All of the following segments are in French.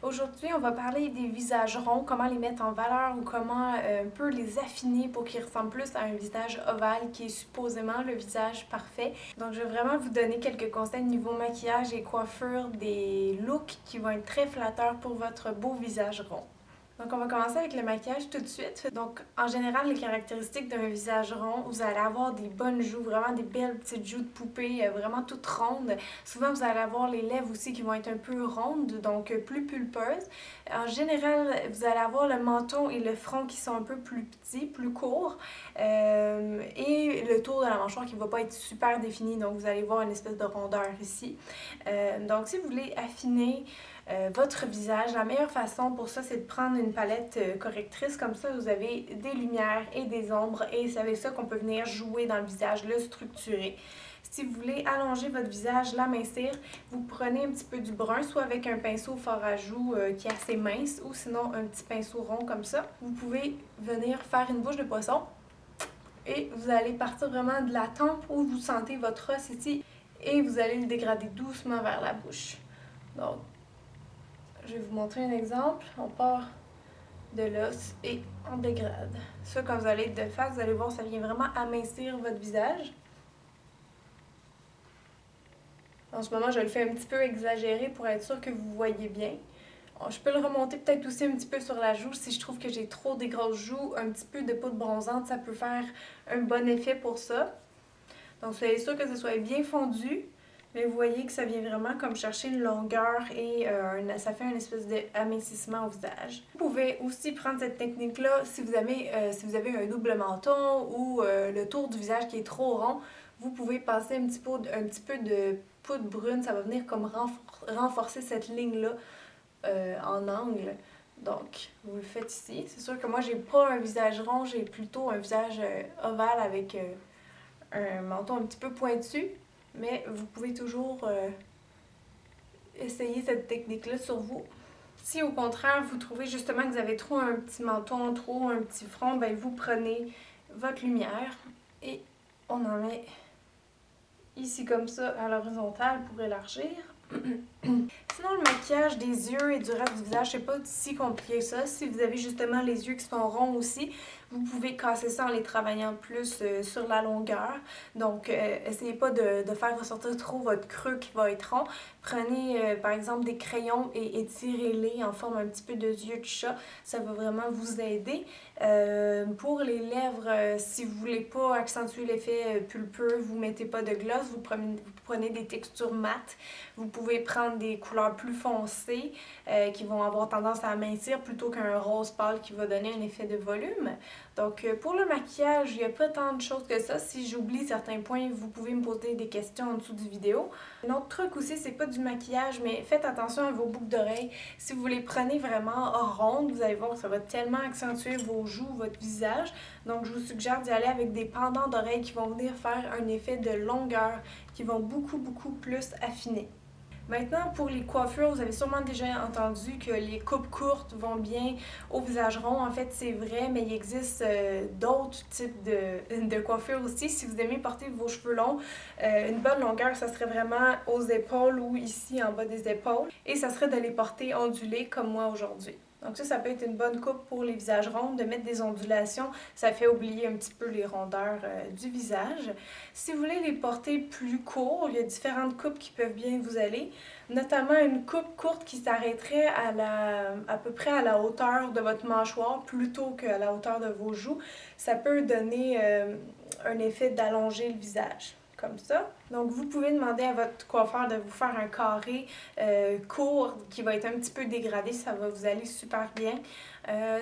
Aujourd'hui, on va parler des visages ronds, comment les mettre en valeur ou comment un peu les affiner pour qu'ils ressemblent plus à un visage ovale qui est supposément le visage parfait. Donc, je vais vraiment vous donner quelques conseils niveau maquillage et coiffure, des looks qui vont être très flatteurs pour votre beau visage rond. Donc, on va commencer avec le maquillage tout de suite. Donc, en général, les caractéristiques d'un visage rond, vous allez avoir des bonnes joues, vraiment des belles petites joues de poupée, vraiment toutes rondes. Souvent, vous allez avoir les lèvres aussi qui vont être un peu rondes, donc plus pulpeuses. En général, vous allez avoir le menton et le front qui sont un peu plus petits, plus courts, et le tour de la mâchoire qui ne va pas être super défini, donc vous allez voir une espèce de rondeur ici. Donc, si vous voulez affiner votre visage, la meilleure façon pour ça, c'est de prendre une palette correctrice. Comme ça, vous avez des lumières et des ombres et c'est avec ça qu'on peut venir jouer dans le visage, le structurer. Si vous voulez allonger votre visage, l'amincir, vous prenez un petit peu du brun, soit avec un pinceau fort à joues qui est assez mince ou sinon un petit pinceau rond comme ça. Vous pouvez venir faire une bouche de poisson et vous allez partir vraiment de la tempe où vous sentez votre os ici et vous allez le dégrader doucement vers la bouche. Donc, je vais vous montrer un exemple. On part de l'os et on dégrade. Ça, quand vous allez être de face, vous allez voir, ça vient vraiment amincir votre visage. En ce moment, je le fais un petit peu exagéré pour être sûr que vous voyez bien. Je peux le remonter peut-être aussi un petit peu sur la joue si je trouve que j'ai trop des grosses joues. Un petit peu de poudre bronzante, ça peut faire un bon effet pour ça. Donc, soyez sûr que ce soit bien fondu. Mais vous voyez que ça vient vraiment comme chercher une longueur et ça fait une espèce d'amincissement au visage. Vous pouvez aussi prendre cette technique-là si vous avez un double menton ou le tour du visage qui est trop rond. Vous pouvez passer un petit peu de poudre brune, ça va venir comme renforcer cette ligne-là en angle. Donc, vous le faites ici. C'est sûr que moi, j'ai pas un visage rond, j'ai plutôt un visage ovale avec un menton un petit peu pointu. Mais vous pouvez toujours essayer cette technique-là sur vous. Si au contraire, vous trouvez justement que vous avez trop un petit menton, trop un petit front, ben vous prenez votre lumière et on en met ici comme ça à l'horizontale pour élargir. Sinon, le maquillage des yeux et du reste du visage, c'est pas si compliqué que ça. Si vous avez justement les yeux qui sont ronds aussi, vous pouvez casser ça en les travaillant plus sur la longueur. Donc, essayez pas de faire ressortir trop votre creux qui va être rond. Prenez par exemple des crayons et étirez-les en forme un petit peu de yeux de chat. Ça va vraiment vous aider. Pour les lèvres, si vous voulez pas accentuer l'effet pulpeux, vous mettez pas de gloss, vous prenez des textures mates. Vous pouvez prendre des couleurs plus foncées qui vont avoir tendance à amincir plutôt qu'un rose pâle qui va donner un effet de volume. Donc pour le maquillage, il n'y a pas tant de choses que ça. Si j'oublie certains points, vous pouvez me poser des questions en dessous du vidéo. Un autre truc aussi, c'est pas du maquillage, mais faites attention à vos boucles d'oreilles. Si vous les prenez vraiment rondes, vous allez voir que ça va tellement accentuer vos joues, votre visage. Donc je vous suggère d'y aller avec des pendants d'oreilles qui vont venir faire un effet de longueur, qui vont beaucoup plus affiner. Maintenant, pour les coiffures, vous avez sûrement déjà entendu que les coupes courtes vont bien au visage rond. En fait, c'est vrai, mais il existe d'autres types de coiffures aussi. Si vous aimez porter vos cheveux longs, une bonne longueur, ça serait vraiment aux épaules ou ici en bas des épaules. Et ça serait de les porter ondulés comme moi aujourd'hui. Donc ça peut être une bonne coupe pour les visages ronds, de mettre des ondulations, ça fait oublier un petit peu les rondeurs du visage. Si vous voulez les porter plus courts, il y a différentes coupes qui peuvent bien vous aller, notamment une coupe courte qui s'arrêterait à peu près à la hauteur de votre mâchoire plutôt qu'à la hauteur de vos joues. Ça peut donner un effet d'allonger le visage. Comme ça. Donc, vous pouvez demander à votre coiffeur de vous faire un carré court qui va être un petit peu dégradé. Ça va vous aller super bien.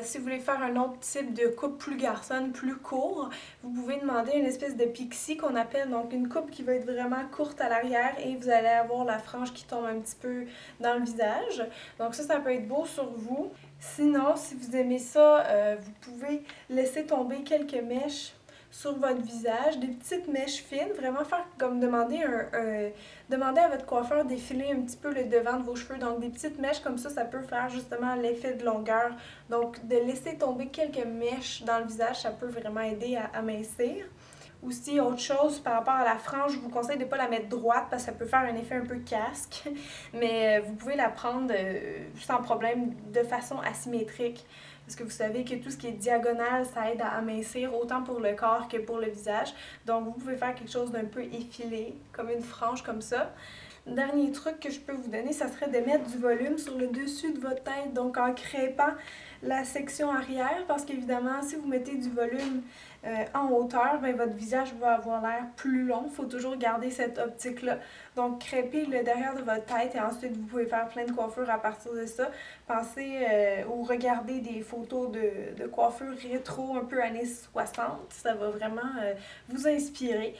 Si vous voulez faire un autre type de coupe plus garçonne, plus court, vous pouvez demander une espèce de pixie qu'on appelle, donc une coupe qui va être vraiment courte à l'arrière et vous allez avoir la frange qui tombe un petit peu dans le visage. Donc ça peut être beau sur vous. Sinon, si vous aimez ça, vous pouvez laisser tomber quelques mèches sur votre visage, des petites mèches fines, vraiment faire comme demander à votre coiffeur d'effiler un petit peu le devant de vos cheveux, donc des petites mèches comme ça peut faire justement l'effet de longueur, donc de laisser tomber quelques mèches dans le visage, ça peut vraiment aider à amincir. Aussi, autre chose par rapport à la frange, je vous conseille de ne pas la mettre droite parce que ça peut faire un effet un peu casque. Mais vous pouvez la prendre sans problème de façon asymétrique. Parce que vous savez que tout ce qui est diagonal, ça aide à amincir autant pour le corps que pour le visage. Donc vous pouvez faire quelque chose d'un peu effilé, comme une frange comme ça. Dernier truc que je peux vous donner, ça serait de mettre du volume sur le dessus de votre tête, donc en crêpant la section arrière, parce qu'évidemment, si vous mettez du volume en hauteur, bien, votre visage va avoir l'air plus long. Il faut toujours garder cette optique-là. Donc, crêpez le derrière de votre tête et ensuite, vous pouvez faire plein de coiffures à partir de ça. Pensez ou regardez des photos de coiffures rétro, un peu années 60. Ça va vraiment vous inspirer.